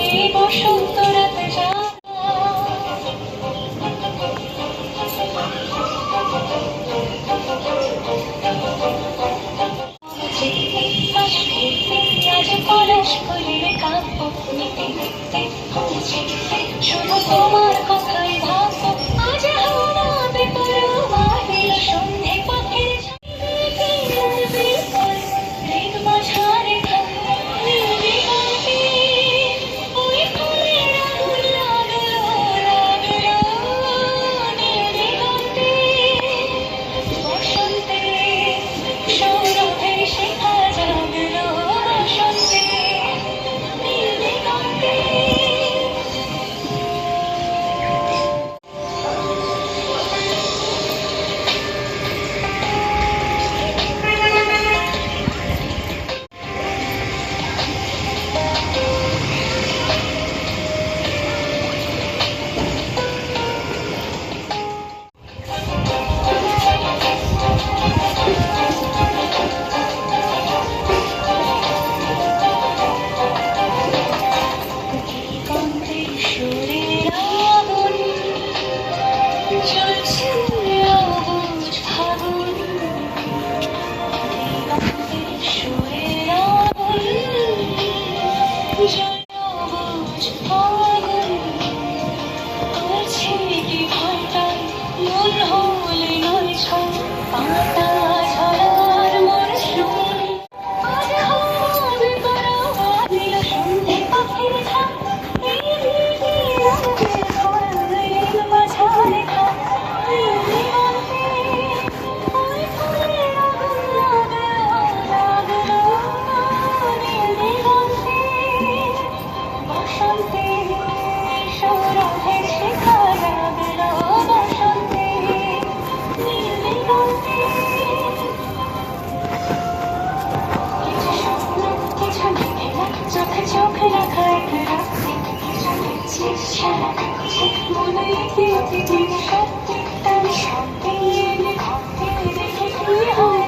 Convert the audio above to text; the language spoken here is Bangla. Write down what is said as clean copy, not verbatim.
এই বসন্ত রাতে আজ পলাশ ফুলের কাব্য নিতে শুধু তোমার কথাই ভাববো আজ হাওড়াতে পরবাহিল সন্ধে পাখির রেগ মাঝারে ওই ফুলের আগুন লাগলো লাগলো নীলদিগন্তে বসন্তে সৌরভের শিখা জাগলো বসন্তে নীলদিগন্তে। চোখে রাখা এক রাত্রি মনে সত্যি তার সত্যি ঘটে দেখে কি হয়